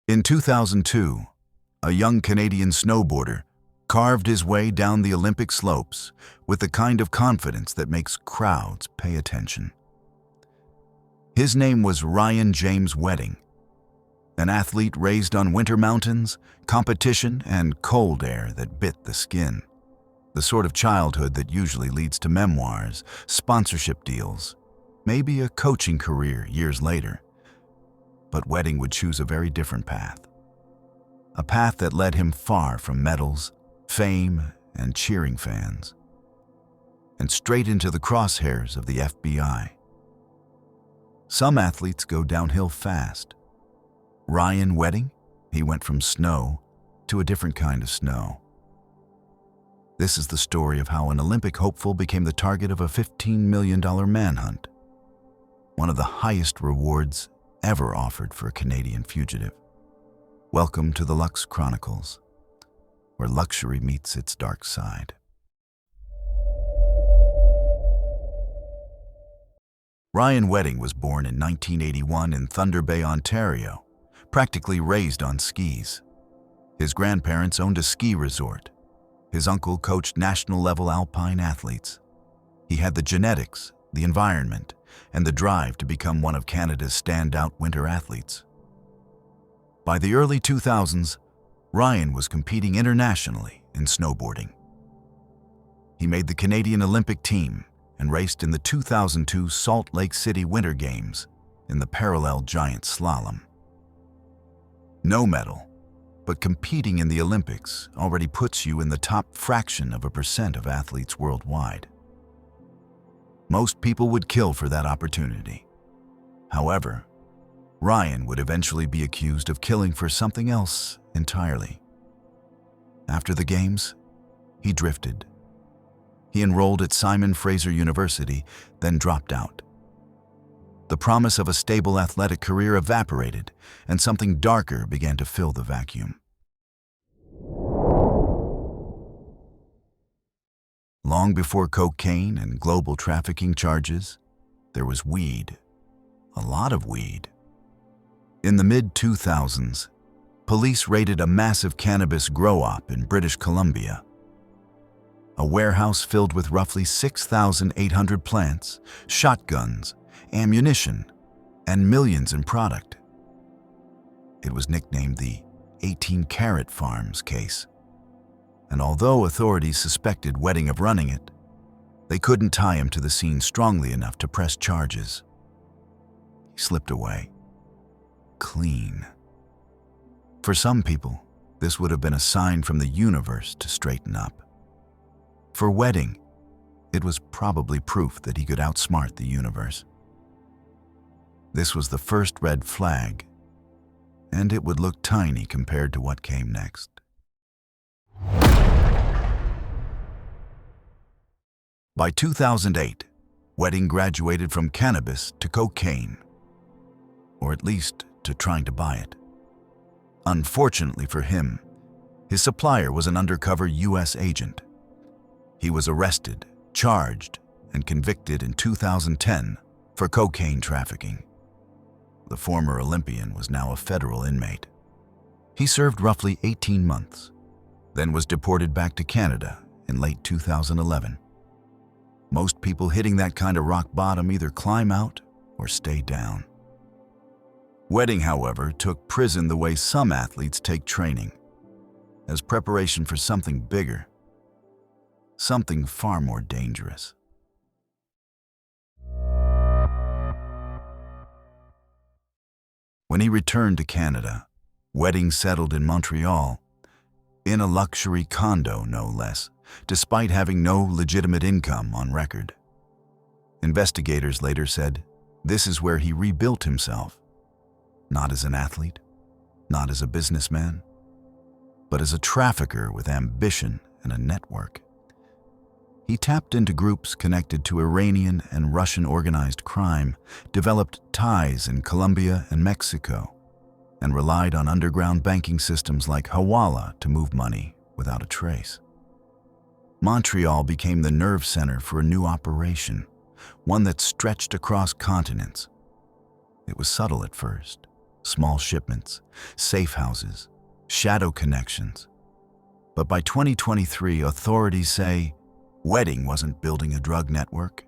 In 2002, a young Canadian snowboarder carved his way down the Olympic slopes with the kind of confidence that makes crowds pay attention. His name was Ryan James Wedding, an athlete raised on winter mountains, competition, and cold air that bit the skin. The sort of childhood that usually leads to memoirs, sponsorship deals, maybe a coaching career years later. But Wedding would choose a very different path. A path that led him far from medals, fame, and cheering fans, and straight into the crosshairs of the FBI. Some athletes go downhill fast. Ryan Wedding, he went from snow to a different kind of snow. This is the story of how an Olympic hopeful became the target of a $15 million manhunt, one of the highest rewards ever offered for a Canadian fugitive. Welcome to the Lux Chronicles, where luxury meets its dark side. Ryan Wedding was born in 1981 in Thunder Bay, Ontario, practically raised on skis. His grandparents owned a ski resort. His uncle coached national-level alpine athletes. He had the genetics, the environment, and the drive to become one of Canada's standout winter athletes. By the early 2000s, Ryan was competing internationally in snowboarding. He made the Canadian Olympic team and raced in the 2002 Salt Lake City Winter Games in the parallel giant slalom. No medal, but competing in the Olympics already puts you in the top fraction of a percent of athletes worldwide. Most people would kill for that opportunity. However, Ryan would eventually be accused of killing for something else entirely. After the Games, he drifted. He enrolled at Simon Fraser University, then dropped out. The promise of a stable athletic career evaporated, and something darker began to fill the vacuum. Long before cocaine and global trafficking charges, there was weed. A lot of weed. In the mid-2000s, police raided a massive cannabis grow-op in British Columbia. A warehouse filled with roughly 6,800 plants, shotguns, ammunition, and millions in product. It was nicknamed the 18-carat farms case. And although authorities suspected Wedding of running it, they couldn't tie him to the scene strongly enough to press charges. He slipped away. Clean. For some people, this would have been a sign from the universe to straighten up. For Wedding, it was probably proof that he could outsmart the universe. This was the first red flag, and it would look tiny compared to what came next. By 2008, Wedding graduated from cannabis to cocaine, or at least to trying to buy it. Unfortunately for him, his supplier was an undercover U.S. agent. He was arrested, charged, and convicted in 2010 for cocaine trafficking. The former Olympian was now a federal inmate. He served roughly 18 months, then was deported back to Canada in late 2011. Most people hitting that kind of rock bottom either climb out or stay down. Wedding, however, took prison the way some athletes take training, as preparation for something bigger, something far more dangerous. When he returned to Canada, Wedding settled in Montreal, in a luxury condo no less, despite having no legitimate income on record. Investigators later said this is where he rebuilt himself, not as an athlete, not as a businessman, but as a trafficker with ambition and a network. He tapped into groups connected to Iranian and Russian organized crime, developed ties in Colombia and Mexico, and relied on underground banking systems like Hawala to move money without a trace. Montreal became the nerve center for a new operation, one that stretched across continents. It was subtle at first, small shipments, safe houses, shadow connections. But by 2023, authorities say Wedding wasn't building a drug network.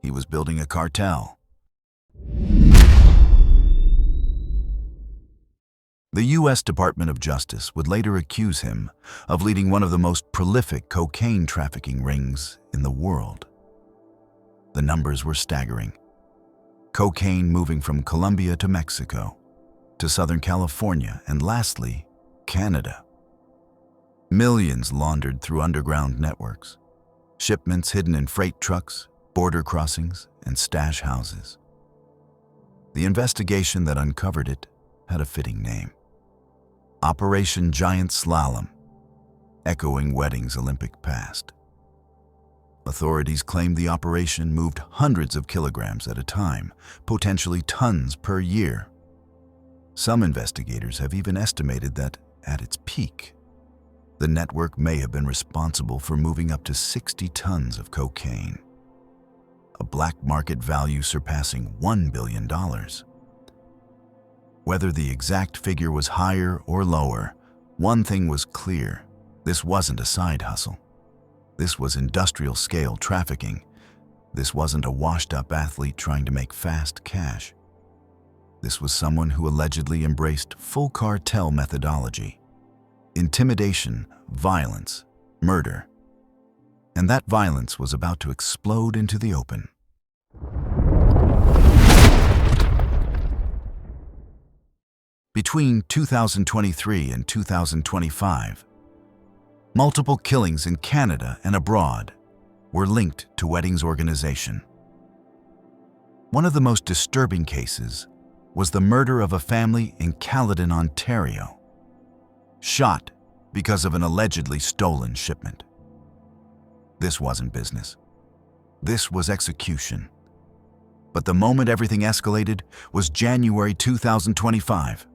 He was building a cartel. The U.S. Department of Justice would later accuse him of leading one of the most prolific cocaine trafficking rings in the world. The numbers were staggering. Cocaine moving from Colombia to Mexico, to Southern California, and lastly, Canada. Millions laundered through underground networks, shipments hidden in freight trucks, border crossings, and stash houses. The investigation that uncovered it had a fitting name: Operation Giant Slalom, echoing Wedding's Olympic past. Authorities claimed the operation moved hundreds of kilograms at a time, potentially tons per year. Some investigators have even estimated that, at its peak, the network may have been responsible for moving up to 60 tons of cocaine, a black market value surpassing $1 billion. Whether the exact figure was higher or lower, one thing was clear: this wasn't a side hustle. This was industrial-scale trafficking. This wasn't a washed-up athlete trying to make fast cash. This was someone who allegedly embraced full cartel methodology: intimidation, violence, murder. And that violence was about to explode into the open. Between 2023 and 2025, multiple killings in Canada and abroad were linked to Wedding's organization. One of the most disturbing cases was the murder of a family in Caledon, Ontario, shot because of an allegedly stolen shipment. This wasn't business. This was execution. But the moment everything escalated was January 2025.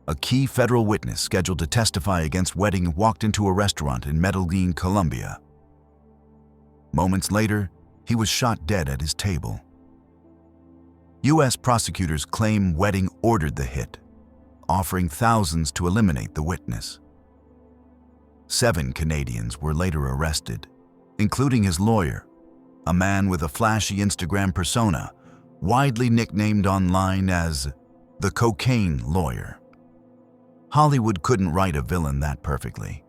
A key federal witness scheduled to testify against Wedding walked into a restaurant in Medellin, Colombia. Moments later, he was shot dead at his table. U.S. prosecutors claim Wedding ordered the hit, offering thousands to eliminate the witness. 7 Canadians were later arrested, including his lawyer, a man with a flashy Instagram persona, widely nicknamed online as the Cocaine Lawyer. Hollywood couldn't write a villain that perfectly.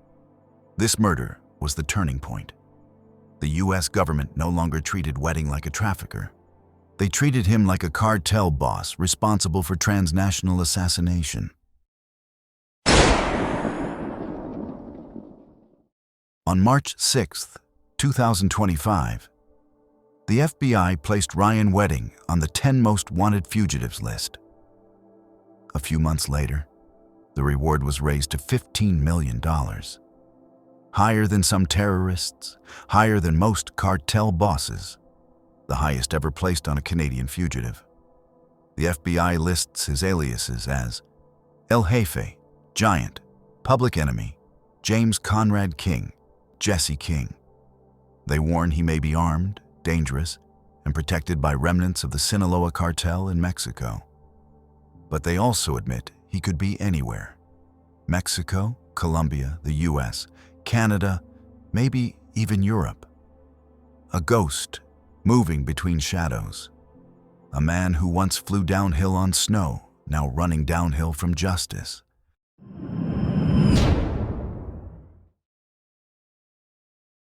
This murder was the turning point. The U.S. government no longer treated Wedding like a trafficker. They treated him like a cartel boss responsible for transnational assassination. On March 6, 2025, the FBI placed Ryan Wedding on the 10 most wanted fugitives list. A few months later, the reward was raised to $15 million. Higher than some terrorists, higher than most cartel bosses, the highest ever placed on a Canadian fugitive. The FBI lists his aliases as El Jefe, Giant, Public Enemy, James Conrad King, Jesse King. They warn he may be armed, dangerous, and protected by remnants of the Sinaloa cartel in Mexico. But they also admit he could be anywhere: Mexico, Colombia, the U.S., Canada, maybe even Europe. A ghost moving between shadows. A man who once flew downhill on snow, now running downhill from justice.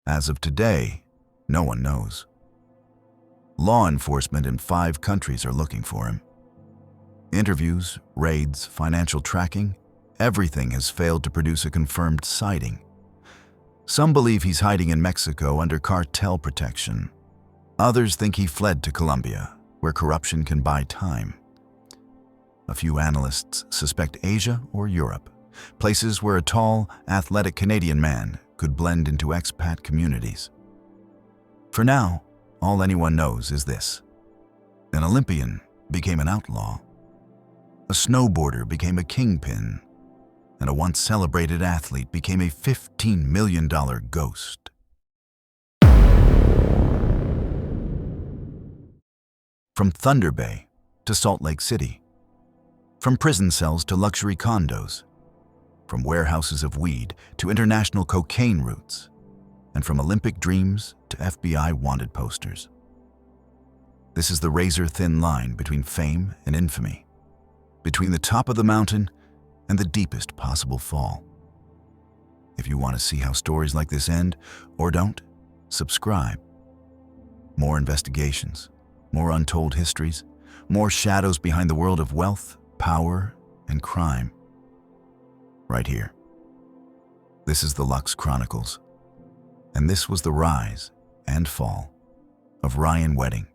As of today, no one knows. Law enforcement in 5 countries are looking for him. Interviews, raids, financial tracking, everything has failed to produce a confirmed sighting. Some believe he's hiding in Mexico under cartel protection. Others think he fled to Colombia, where corruption can buy time. A few analysts suspect Asia or Europe, places where a tall, athletic Canadian man could blend into expat communities. For now, all anyone knows is this: an Olympian became an outlaw. A snowboarder became a kingpin, and a once celebrated athlete became a $15 million ghost. From Thunder Bay to Salt Lake City, From prison cells to luxury condos, from warehouses of weed to international cocaine routes, and from Olympic dreams to FBI wanted posters. This is the razor-thin line between fame and infamy, between the top of the mountain and the deepest possible fall. If you want to see how stories like this end, or don't, subscribe. More investigations, more untold histories, more shadows behind the world of wealth, power, and crime. Right here. This is the Lux Chronicles, and this was the rise and fall of Ryan Wedding.